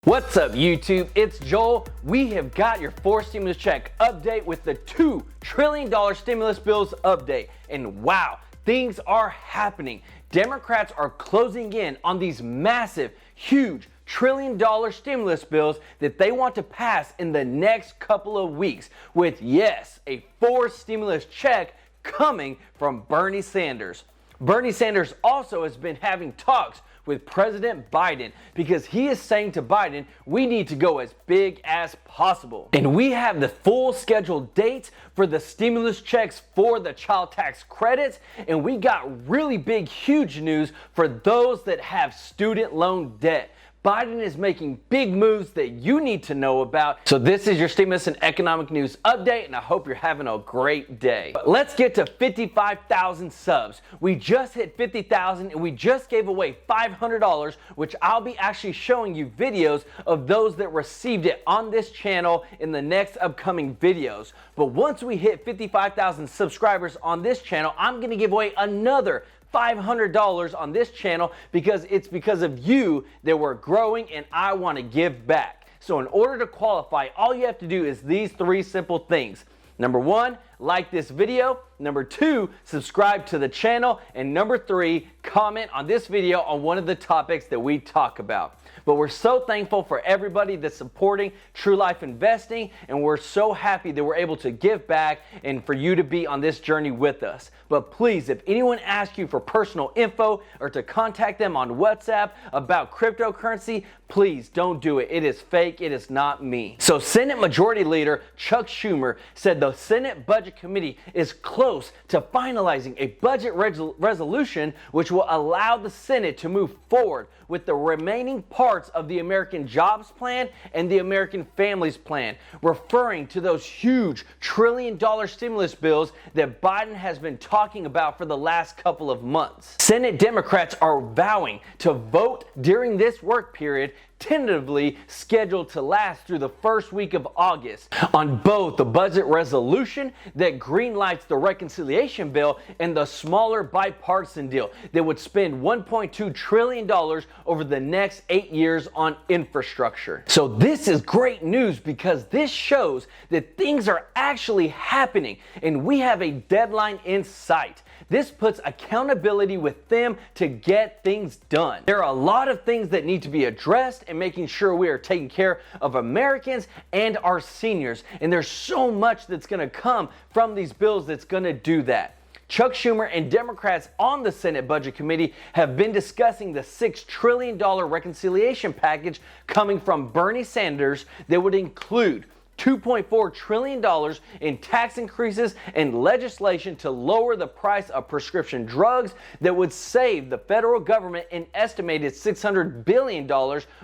What's up, YouTube? It's Joel. We have got your fourth stimulus check update with the $2 trillion stimulus bills update. And wow, things are happening. Democrats are closing in on these massive, huge trillion-dollar stimulus bills that they want to pass in the next couple of weeks with, yes, a fourth stimulus check coming from Bernie Sanders. Bernie Sanders also has been having talks with President Biden because he is saying to Biden, we need to go as big as possible. And we have the full scheduled dates for the stimulus checks for the child tax credits. And we got really big, huge news for those that have student loan debt. Biden is making big moves that you need to know about. So this is your stimulus and economic news update, and I hope you're having a great day. But let's get to 55,000 subs. We just hit 50,000 and we just gave away $500, which I'll be actually showing you videos of those that received it on this channel in the next upcoming videos. But once we hit 55,000 subscribers on this channel, I'm gonna give away another $500 on this channel because it's because of you that we're growing and I want to give back. So in order to qualify, all you have to do is these three simple things. Number one, like this video. Number two, subscribe to the channel. And number three, comment on this video on one of the topics that we talk about. But we're so thankful for everybody that's supporting True Life Investing, and we're so happy that we're able to give back and for you to be on this journey with us. But please, if anyone asks you for personal info or to contact them on WhatsApp about cryptocurrency, please don't do it. It is fake. It is not me. So Senate Majority Leader Chuck Schumer said the Senate Budget Committee is close to finalizing a budget resolution which will allow the Senate to move forward with the remaining parts of the American Jobs Plan and the American Families Plan, referring to those huge trillion-dollar stimulus bills that Biden has been talking about for the last couple of months. Senate Democrats are vowing to vote during this work period, tentatively scheduled to last through the first week of August, on both the budget resolution that greenlights the reconciliation bill and the smaller bipartisan deal that would spend $1.2 trillion over the next 8 years on infrastructure. So this is great news because this shows that things are actually happening and we have a deadline in sight. This puts accountability with them to get things done. There are a lot of things that need to be addressed and making sure we are taking care of Americans and our seniors. And there's so much that's going to come from these bills that's going to do that. Chuck Schumer and Democrats on the Senate Budget Committee have been discussing the $6 trillion reconciliation package coming from Bernie Sanders that would include $2.4 trillion in tax increases and legislation to lower the price of prescription drugs that would save the federal government an estimated $600 billion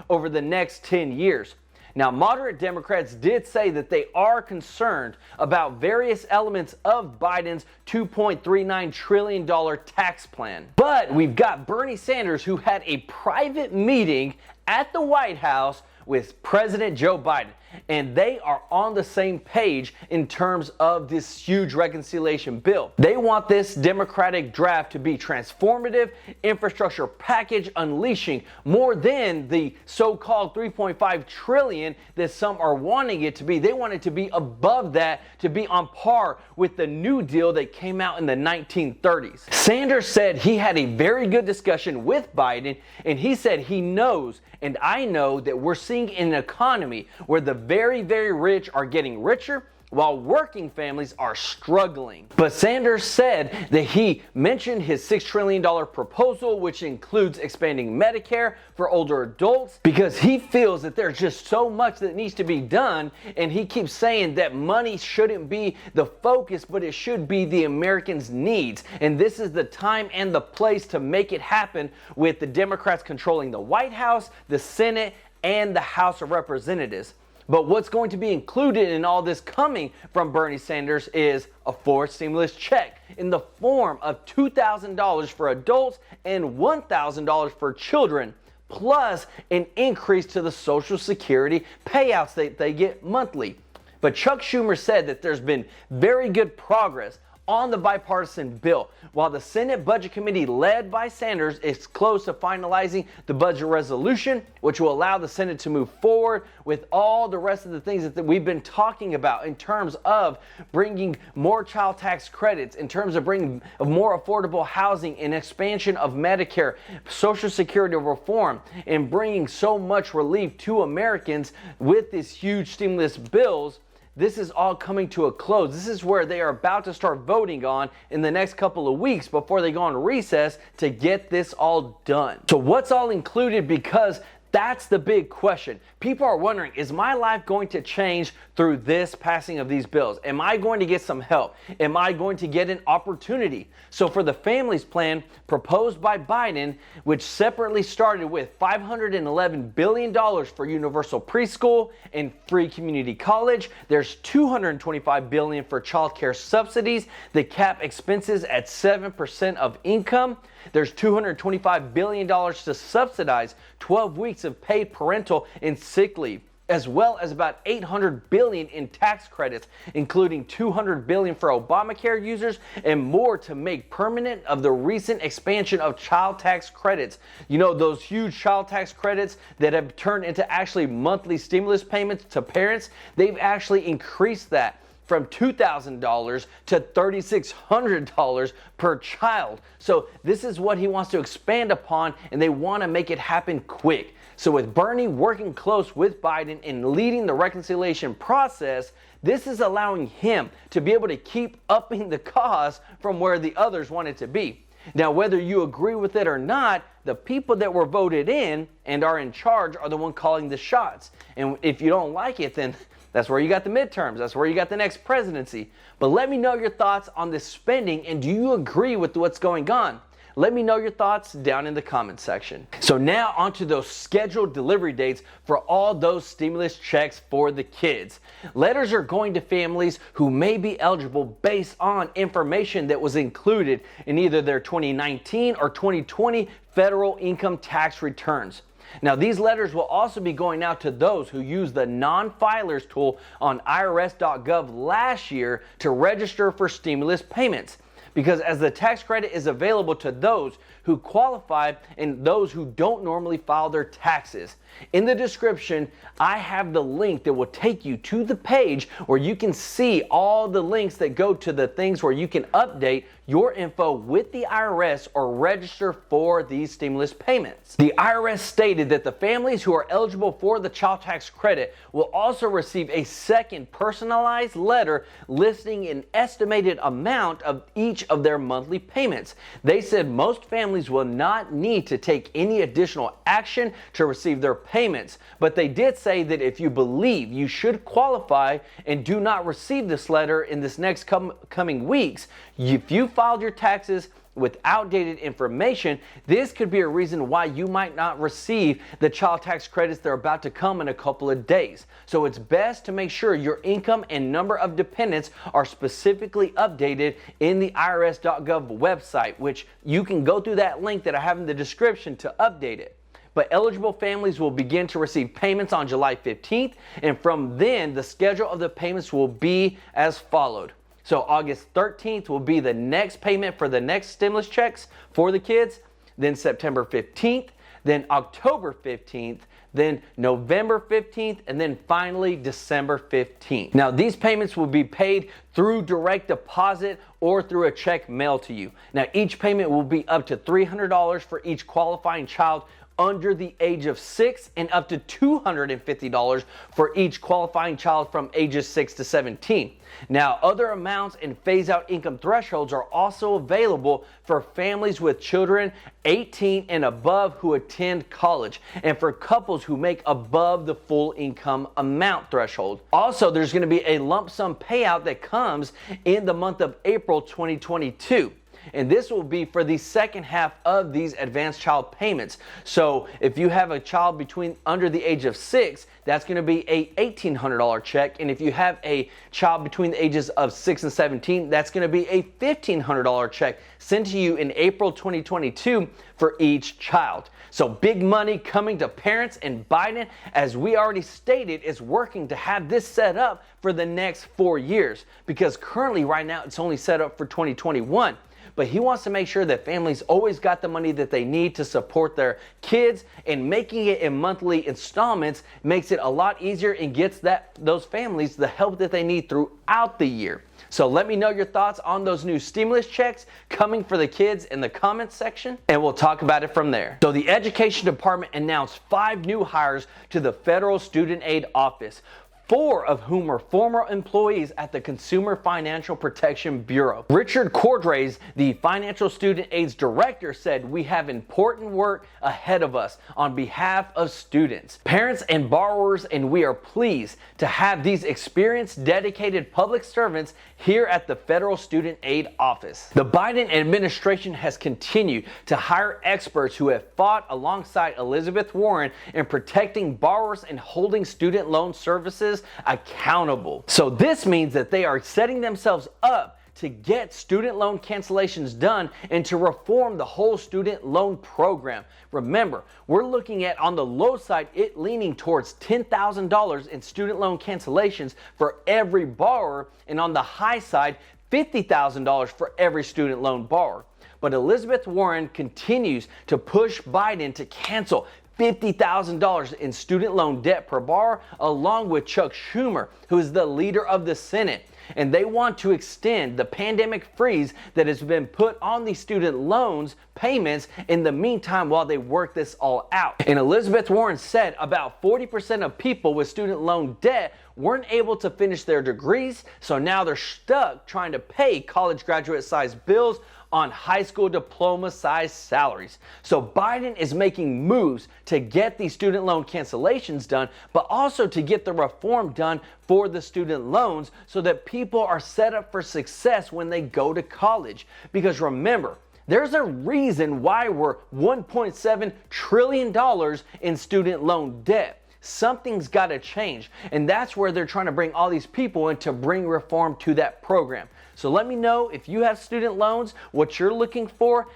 over the next 10 years. Now, moderate Democrats did say that they are concerned about various elements of Biden's $2.39 trillion tax plan. But we've got Bernie Sanders, who had a private meeting at the White House with President Joe Biden, and they are on the same page in terms of this huge reconciliation bill. They want this Democratic draft to be transformative infrastructure package, unleashing more than the so-called $3.5 trillion that some are wanting it to be. They want it to be above that, to be on par with the New Deal that came out in the 1930s. Sanders said he had a very good discussion with Biden, and he said he knows, and I know, that we're seeing an economy where the very, very rich are getting richer while working families are struggling. But Sanders said that he mentioned his $6 trillion proposal, which includes expanding Medicare for older adults, because he feels that there's just so much that needs to be done, and he keeps saying that money shouldn't be the focus, but it should be the Americans' needs. And this is the time and the place to make it happen with the Democrats controlling the White House, the Senate, and the House of Representatives. But what's going to be included in all this coming from Bernie Sanders is a fourth stimulus check in the form of $2,000 for adults and $1,000 for children, plus an increase to the Social Security payouts that they get monthly. But Chuck Schumer said that there's been very good progress on the bipartisan bill. While the Senate Budget Committee led by Sanders is close to finalizing the budget resolution, which will allow the Senate to move forward with all the rest of the things that we've been talking about in terms of bringing more child tax credits, in terms of bringing more affordable housing, and expansion of Medicare, Social Security reform, and bringing so much relief to Americans with these huge stimulus bills. This is all coming to a close. This is where they are about to start voting on in the next couple of weeks before they go on recess to get this all done. So what's all included? Because that's the big question. People are wondering, is my life going to change through this passing of these bills? Am I going to get some help? Am I going to get an opportunity? So for the families plan proposed by Biden, which separately started with $511 billion for universal preschool and free community college, there's $225 billion for child care subsidies that cap expenses at 7% of income. There's $225 billion to subsidize 12 weeks of paid parental and sick leave, as well as about $800 billion in tax credits, including $200 billion for Obamacare users and more to make permanent of the recent expansion of child tax credits. You know, those huge child tax credits that have turned into actually monthly stimulus payments to parents, they've actually increased that from $2,000 to $3,600 per child. So this is what he wants to expand upon, and they want to make it happen quick. So with Bernie working close with Biden and leading the reconciliation process, this is allowing him to be able to keep upping the cost from where the others want it to be. Now, whether you agree with it or not, the people that were voted in and are in charge are the one calling the shots. And if you don't like it, then that's where you got the midterms. That's where you got the next presidency. But let me know your thoughts on this spending, and do you agree with what's going on? Let me know your thoughts down in the comments section. So now onto those scheduled delivery dates for all those stimulus checks for the kids. Letters are going to families who may be eligible based on information that was included in either their 2019 or 2020 federal income tax returns. Now, these letters will also be going out to those who used the non-filers tool on irs.gov last year to register for stimulus payments. Because as the tax credit is available to those who qualify and those who don't normally file their taxes. In the description, I have the link that will take you to the page where you can see all the links that go to the things where you can update your info with the IRS or register for these stimulus payments. The IRS stated that the families who are eligible for the child tax credit will also receive a second personalized letter listing an estimated amount of each of their monthly payments. They said most families will not need to take any additional action to receive their payments, but they did say that if you believe you should qualify and do not receive this letter in this next coming weeks, if you filed your taxes with outdated information, this could be a reason why you might not receive the child tax credits that are about to come in a couple of days. So it's best to make sure your income and number of dependents are specifically updated in the irs.gov website, which you can go through that link that I have in the description to update it. But eligible families will begin to receive payments on July 15th, and from then, the schedule of the payments will be as followed. So August 13th will be the next payment for the next stimulus checks for the kids, then September 15th, then October 15th, then November 15th, and then finally December 15th. Now, these payments will be paid through direct deposit or through a check mailed to you. Now, each payment will be up to $300 for each qualifying child under the age of 6 and up to $250 for each qualifying child from ages 6 to 17. Now, other amounts and phase-out income thresholds are also available for families with children 18 and above who attend college and for couples who make above the full income amount threshold. Also, there's going to be a lump sum payout that comes in the month of April 2022. and this will be for the second half of these advanced child payments. So if you have a child under the age of 6, that's going to be a $1,800 check, and if you have a child between the ages of 6 and 17, that's going to be a $1,500 check sent to you in April 2022 for each child. So big money coming to parents, and Biden, as we already stated, is working to have this set up for the next 4 years, because currently right now it's only set up for 2021. But he wants to make sure that families always got the money that they need to support their kids, and making it in monthly installments makes it a lot easier and gets those families the help that they need throughout the year. So let me know your thoughts on those new stimulus checks coming for the kids in the comments section, and we'll talk about it from there. So the Education Department announced 5 new hires to the Federal Student Aid Office, 4 of whom are former employees at the Consumer Financial Protection Bureau. Richard Cordray, the Financial Student Aid's director, said, "We have important work ahead of us on behalf of students, parents, and borrowers, and we are pleased to have these experienced, dedicated public servants here at the Federal Student Aid Office." The Biden administration has continued to hire experts who have fought alongside Elizabeth Warren in protecting borrowers and holding student loan services accountable. So this means that they are setting themselves up to get student loan cancellations done and to reform the whole student loan program. Remember, we're looking at, on the low side, it leaning towards $10,000 in student loan cancellations for every borrower, and on the high side, $50,000 for every student loan borrower. But Elizabeth Warren continues to push Biden to cancel $50,000 in student loan debt per borrower, along with Chuck Schumer, who is the leader of the Senate. And they want to extend the pandemic freeze that has been put on these student loans payments in the meantime while they work this all out. And Elizabeth Warren said about 40% of people with student loan debt weren't able to finish their degrees, so now they're stuck trying to pay college graduate sized bills on high school diploma sized salaries. So Biden is making moves to get these student loan cancellations done, but also to get the reform done for the student loans so that people are set up for success when they go to college. Because remember, there's a reason why we're $1.7 trillion in student loan debt. Something's got to change, and that's where they're trying to bring all these people in to bring reform to that program. So let me know if you have student loans, what you're looking for,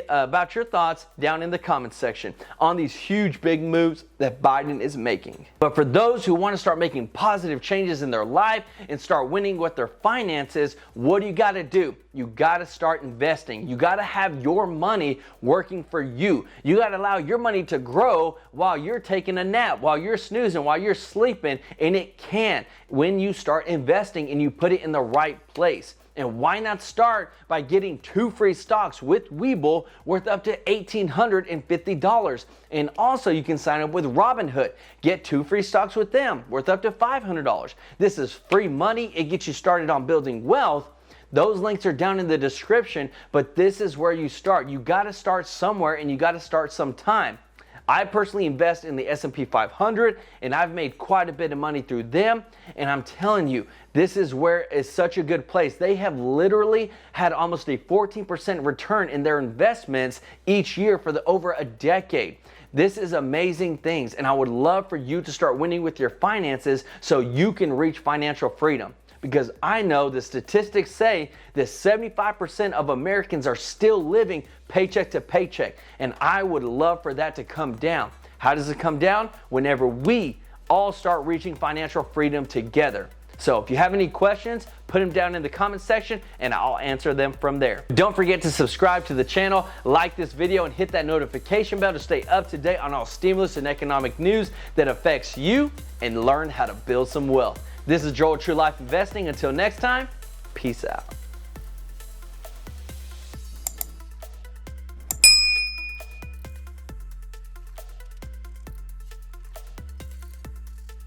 about your thoughts down in the comments section on these huge big moves that Biden is making. But for those who want to start making positive changes in their life and start winning with their finances, what do you got to do? You got to start investing. You got to have your money working for you. You got to allow your money to grow while you're taking a nap, while you're snoozing, while you're sleeping, and it can when you start investing and you put it in the right place. And why not start by getting 2 free stocks with Webull worth up to $1,850? And also you can sign up with Robinhood. Get 2 free stocks with them worth up to $500. This is free money. It gets you started on building wealth. Those links are down in the description, but this is where you start. You got to start somewhere, and you got to start sometime. I personally invest in the S&P 500, and I've made quite a bit of money through them. And I'm telling you, this is where it's such a good place. They have literally had almost a 14% return in their investments each year for over a decade. This is amazing things, and I would love for you to start winning with your finances so you can reach financial freedom. Because I know the statistics say that 75% of Americans are still living paycheck to paycheck. And I would love for that to come down. How does it come down? Whenever we all start reaching financial freedom together. So if you have any questions, put them down in the comment section and I'll answer them from there. Don't forget to subscribe to the channel, like this video, and hit that notification bell to stay up to date on all stimulus and economic news that affects you, and learn how to build some wealth. This is Joel, True Life Investing. Until next time, peace out.